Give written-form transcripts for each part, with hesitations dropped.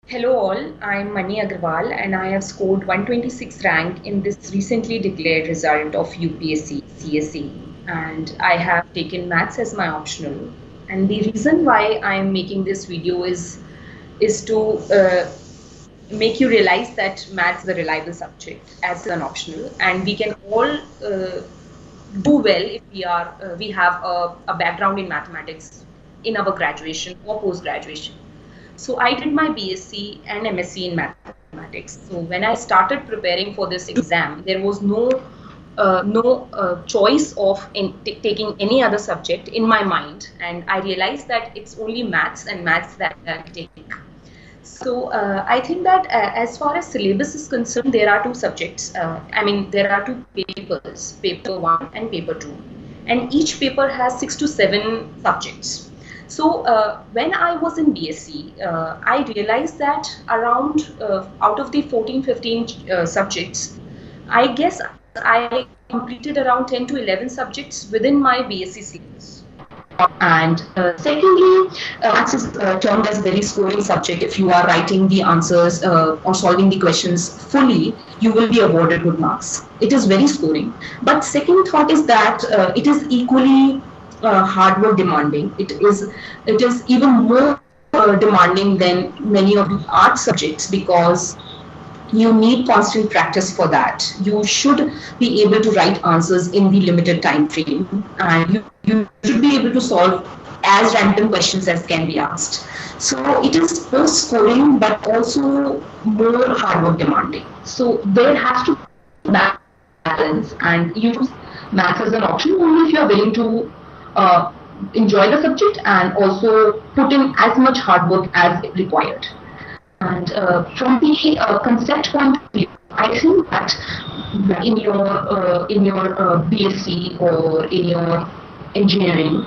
Hello all, I'm Mani Agarwal and I have scored 126 rank in this recently declared result of UPSC CSE, and I have taken maths as my optional. And the reason why I am making this video is to make you realize that maths is a reliable subject as an optional, and we can all do well if we have a background in mathematics in our graduation or post graduation. So I did my BSc and MSc in mathematics. So when I started preparing for this exam, there was no choice of taking any other subject in my mind, and I realized that it's only maths and maths that I take. So I think that as far as syllabus is concerned, there are two subjects. There are two papers, paper 1 and paper 2. And each paper has 6 to 7 subjects. So when I was in BSc, I realized that around out of the 14-15 subjects, I guess I completed around 10 to 11 subjects within my BSc syllabus. And secondly, maths is termed as very scoring subject. If you are writing the answers or solving the questions fully, you will be awarded good marks. It is very scoring. But second thought is that it is equally hard work demanding. It is even more demanding than many of the art subjects, because you need constant practice for that. You should be able to write answers in the limited time frame, and you should be able to solve as random questions as can be asked. So it is both scoring but also more hard work demanding. So there has to be balance, and use maths as an option only if you are willing to enjoy the subject and also put in as much hard work as required. And from the concept point of view, I think that in your BSc or in your engineering,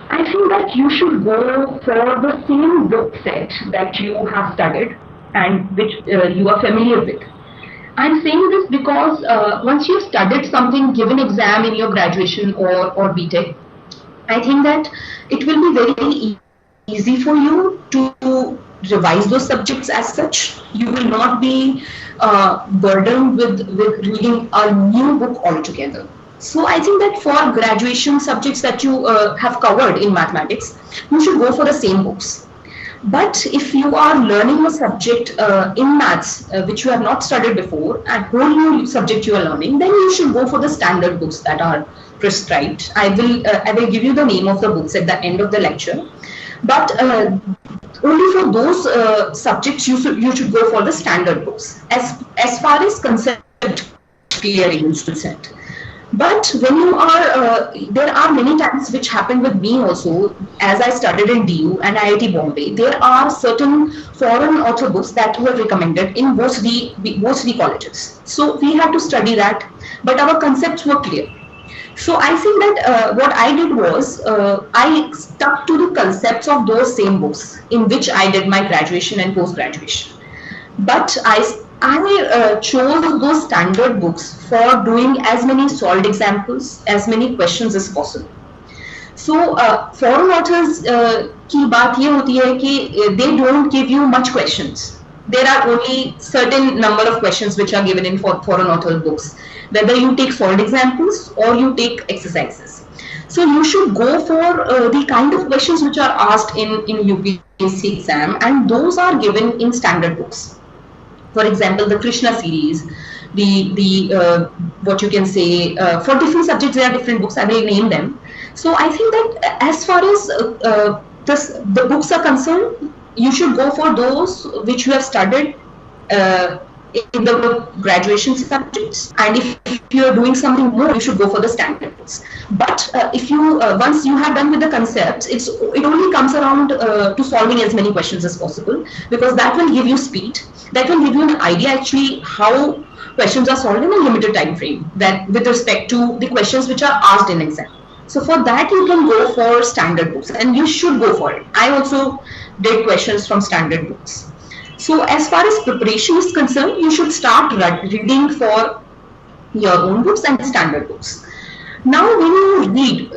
I think that you should go for the same book set that you have studied and which you are familiar with. I'm saying this because once you've studied something, given exam in your graduation or BTech, I think that it will be very easy for you to revise those subjects as such. You will not be burdened with reading a new book altogether. So I think that for graduation subjects that you have covered in mathematics, you should go for the same books. But if you are learning a subject in maths which you have not studied before, and whole new subject you are learning, then you should go for the standard books that are prescribed. I will give you the name of the books at the end of the lecture. But only for those subjects you should go for the standard books as far as concept clearing is concerned. But when you are, there are many times which happened with me also, as I studied in DU and IIT Bombay, there are certain foreign author books that were recommended in both the colleges. So we had to study that, but our concepts were clear. So I think that what I did was I stuck to the concepts of those same books in which I did my graduation and post-graduation. But I chose those standard books for doing as many solved examples, as many questions as possible. So foreign authors की बात ये होती है कि they don't give you much questions. There are only certain number of questions which are given in foreign author books, whether you take solved examples or you take exercises. So you should go for the kind of questions which are asked in UPSC exam, and those are given in standard books. For example, the Krishna series, the what you can say, for different subjects there are different books. I will name them. So I think that as far as the books are concerned, you should go for those which you have studied in the graduation subjects, and if you are doing something more, you should go for the standard books. But if you once you have done with the concepts, it only comes around to solving as many questions as possible, because that will give you speed, that will give you an idea actually how questions are solved in a limited time frame, that with respect to the questions which are asked in exam. So for that you can go for standard books, and you should go for it. I also did questions from standard books. So as far as preparation is concerned, you should start reading for your own books and standard books. Now, when you read,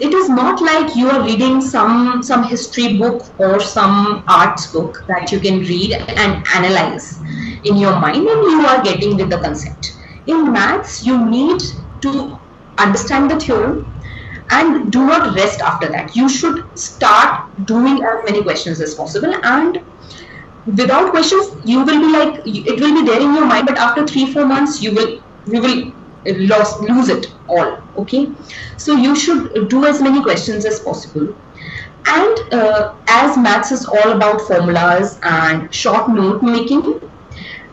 it is not like you are reading some history book or some arts book that you can read and analyze in your mind and you are getting with the concept. In maths, you need to understand the theorem and do not rest after that. You should start doing as many questions as possible, and without questions you will be like, it will be there in your mind, but after 3-4 months you will lose it all. Okay, so you should do as many questions as possible. And as maths is all about formulas and short note making,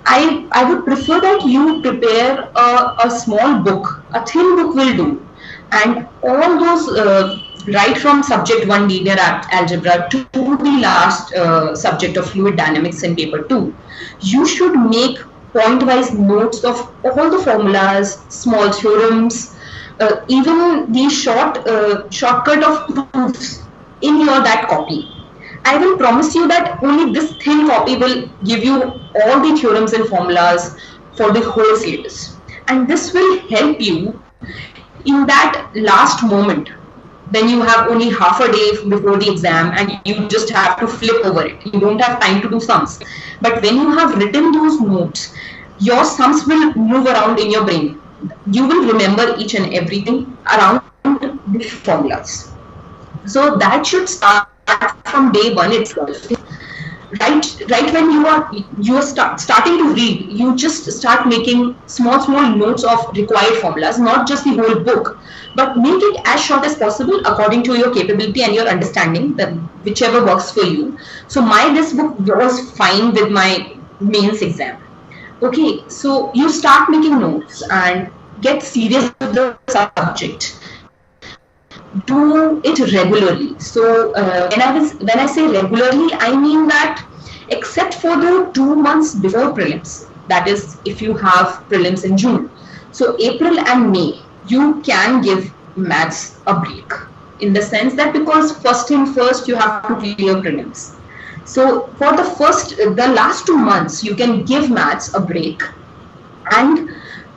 I would prefer that you prepare a small book. A thin book will do, and all those right from subject 1 linear algebra to the last subject of fluid dynamics in paper 2, you should make point-wise notes of all the formulas, small theorems, even the shortcut of proofs in your that copy. I will promise you that only this thin copy will give you all the theorems and formulas for the whole syllabus, and this will help you in that last moment when you have only half a day before the exam and you just have to flip over it. You don't have time to do sums. But when you have written those notes, your sums will move around in your brain. You will remember each and everything around the formulas. So that should start from day one itself. Right when you are starting to read, you just start making small notes of required formulas, not just the whole book, but make it as short as possible according to your capability and your understanding, whichever works for you. So this book was fine with my mains exam. Okay, so you start making notes and get serious with the subject. Do it regularly. So when I say regularly, I mean that except for the 2 months before prelims, that is if you have prelims in June, so April and May, you can give maths a break, in the sense that because first you have to clear prelims. So for the last 2 months, you can give maths a break, and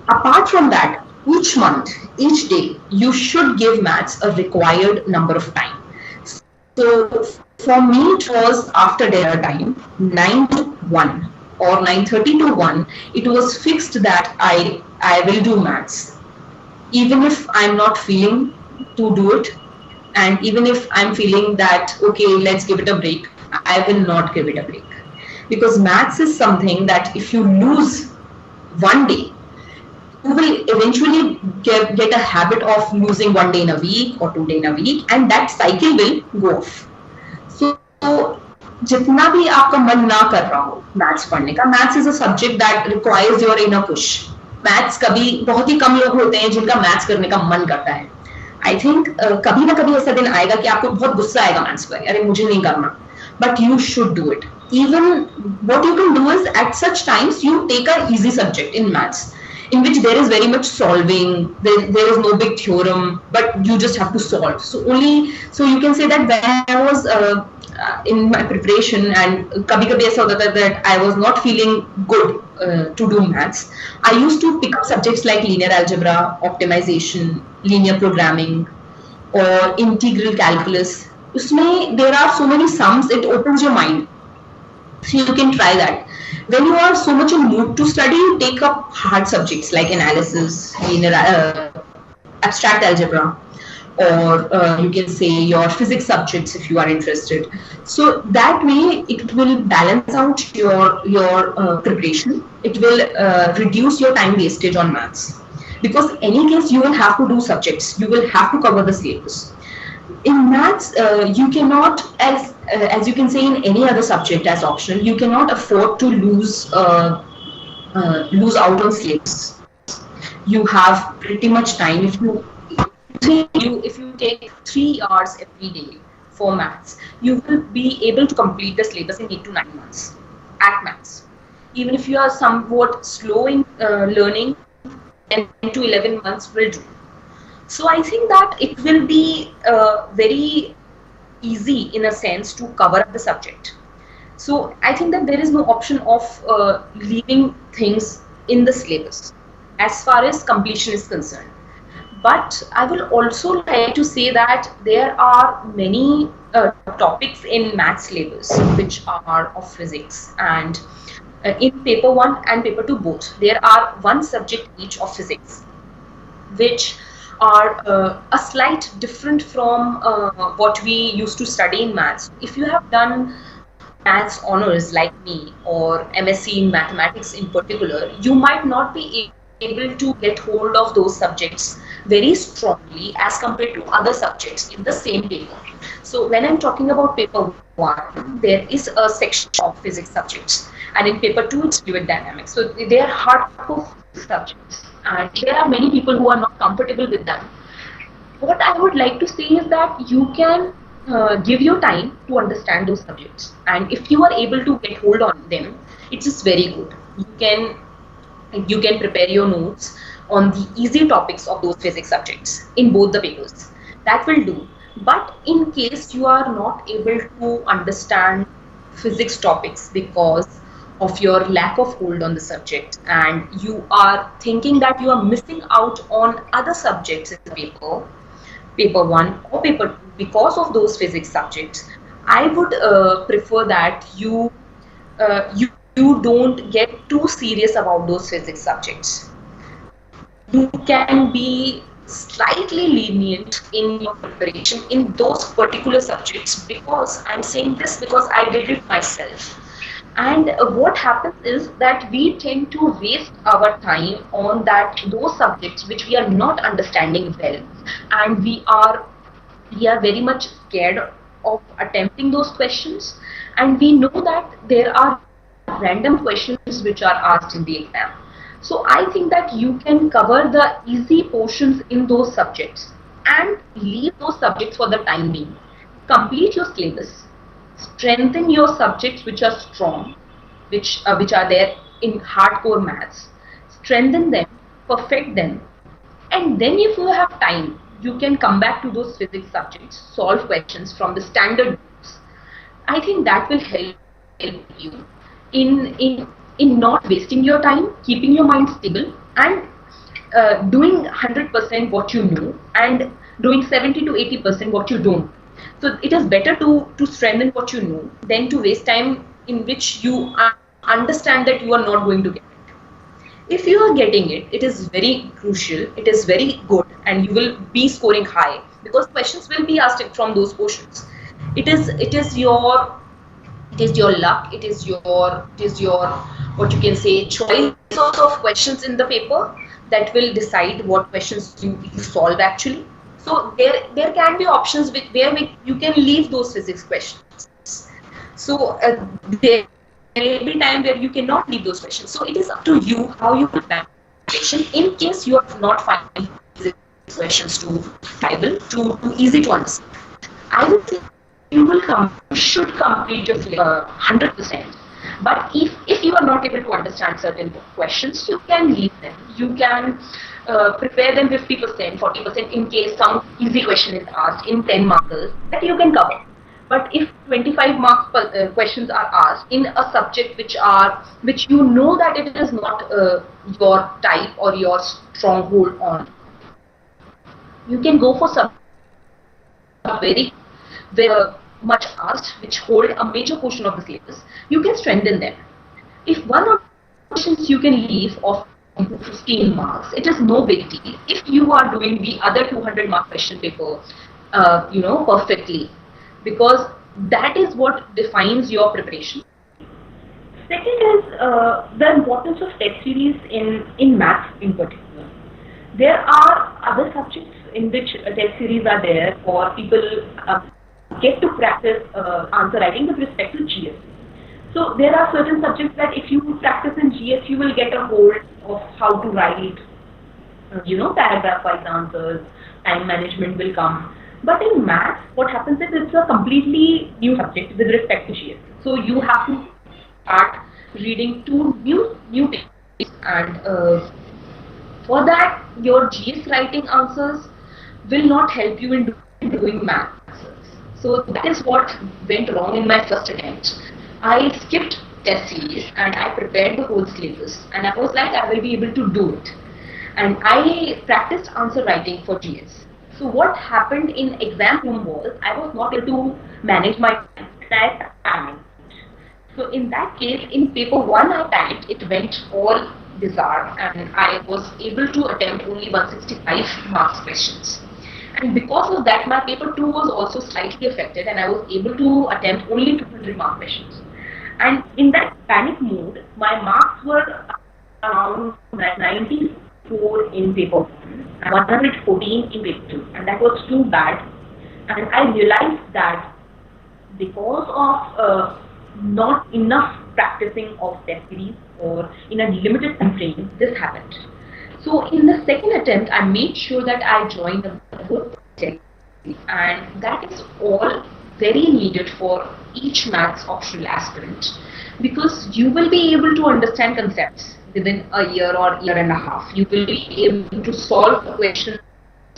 apart from that, each month, each day, you should give maths a required number of time. So for me, it was after dinner time, 9 to 1 or 9:30 to 1, it was fixed that I will do maths. Even if I'm not feeling to do it, and even if I'm feeling that, okay, let's give it a break, I will not give it a break. Because maths is something that if you lose one day, you will eventually get a habit of losing 1 day in a week or 2 days in a week, and that cycle will go off. So जितना भी आपका मन ना कर रहा हो maths पढ़ने का, maths is a subject that requires your inner push. Maths कभी बहुत ही कम लोग होते हैं जिनका मैथ्स करने का मन करता है. आई थिंक कभी ना कभी ऐसा दिन आएगा कि आपको बहुत गुस्सा आएगा मैथ्स पर, अरे मुझे नहीं करना, but you should do it. Even what you can do is at such times you take a easy subject in maths in which there is very much solving, there is no big theorem, but you just have to solve. So you can say that when I was in my preparation and kabhi aisa hota tha that I was not feeling good to do maths, I used to pick up subjects like linear algebra, optimization, linear programming, or integral calculus. Usme there are so many sums, it opens your mind. So you can try that. When you are so much in mood to study, you take up hard subjects like analysis, linear, abstract algebra, or you can say your physics subjects if you are interested. So that way it will balance out your preparation. It will reduce your time wastage on maths. Because in any case you will have to do subjects, you will have to cover the syllabus. In maths, you cannot, as you can say in any other subject as optional, you cannot afford to lose out on syllabus. You have pretty much time. If you take 3 hours every day for maths, you will be able to complete the syllabus in 8 to 9 months at maths. Even if you are somewhat slow in learning, 10 to 11 months will do. So I think that it will be very easy in a sense to cover up the subject. So I think that there is no option of leaving things in the syllabus as far as completion is concerned. But I will also like to say that there are many topics in math syllabus which are of physics, and in paper 1 and paper 2 both, there are one subject each of physics, which are a slight different from what we used to study in maths. If you have done maths honors like me, or M.Sc in mathematics in particular, you might not be able to get hold of those subjects very strongly as compared to other subjects in the same paper. So when I'm talking about paper 1, there is a section of physics subjects, and in paper 2 it's fluid dynamics. So they are hardcore subjects, and there are many people who are not comfortable with them. What I would like to say is that you can give your time to understand those subjects, and if you are able to get hold on them, it is very good. You can prepare your notes on the easy topics of those physics subjects in both the papers. That will do. But in case you are not able to understand physics topics because of your lack of hold on the subject, and you are thinking that you are missing out on other subjects in the paper 1 or paper 2 because of those physics subjects, I would prefer that you don't get too serious about those physics subjects. You can be slightly lenient in your preparation in those particular subjects, because I'm saying this because I did it myself. And what happens is that we tend to waste our time on those subjects which we are not understanding well, and we are very much scared of attempting those questions, and we know that there are random questions which are asked in the exam. So I think that you can cover the easy portions in those subjects and leave those subjects for the time being. Complete your syllabus, strengthen your subjects which are strong, which are there in hardcore maths, strengthen them, perfect them, and then if you have time, you can come back to those physics subjects, solve questions from the standard books. I think that will help you in not wasting your time, keeping your mind stable, and doing 100% what you know and doing 70 to 80% what you don't. So it is better to strengthen what you know than to waste time in which you understand that you are not going to get it. If you are getting it, it is very crucial, it is very good, and you will be scoring high because questions will be asked from those portions. It is your luck, it is your what you can say choice of questions in the paper that will decide what questions you solve actually. So there can be options where you can leave those physics questions. So there may be time where you cannot leave those questions. So it is up to you how you plan preparation in case you are not finding physics questions too tribal, too easy to understand. I would say you should complete your syllabus 100%. But if you are not able to understand certain questions, you can leave them. You can prepare them 50%, 40% in case some easy question is asked in 10 markers that you can cover. But if 25 marks questions are asked in a subject which you know that it is not your type or your stronghold on, you can go for some very much asked which hold a major portion of the syllabus. You can strengthen them. If one or two questions you can leave of 15 marks, it is no big deal. If you are doing the other 200 mark question paper, perfectly, because that is what defines your preparation. Second is the importance of test series in maths in particular. There are other subjects in which test series are there for people get to practice answer writing with respect to GS. So there are certain subjects that if you practice in GS, you will get a hold of how to write, paragraph-wise answers, time management will come. But in maths, what happens is it's a completely new subject with respect to GS. So you have to start reading two new texts, and for that, your GS writing answers will not help you in doing maths. So that is what went wrong in my first attempt. I skipped test series and I prepared the whole syllabus, and I was like, I will be able to do it. and I practiced answer writing for GS. So what happened in exam room was I was not able to manage my time. That time. So in that case, in paper one I typed, it went all bizarre, and I was able to attempt only 165 marks questions. And because of that, my paper two was also slightly affected, and I was able to attempt only 200 mark questions. And in that panic mode, my marks were around 94 in paper 1 and 114 in paper 2, and that was too bad. And I realized that because of not enough practicing of test series or in a limited time frame, this happened. So in the second attempt, I made sure that I joined a good test, and that is all very needed for each maths optional aspirant, because you will be able to understand concepts within a year or year and a half. You will be able to solve the questions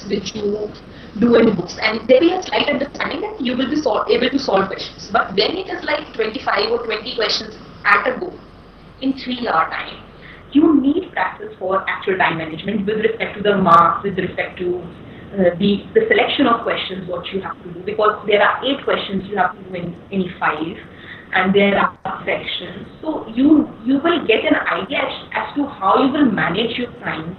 which you do in books, and there is a slight understanding that you will be able to solve questions. But when it is like 25 or 20 questions at a go in 3 hour time, you need practice for actual time management with respect to the marks, with respect to the selection of questions what you have to do, because there are 8 questions you have to do in any 5, and there are sections. So you will get an idea as to how you will manage your time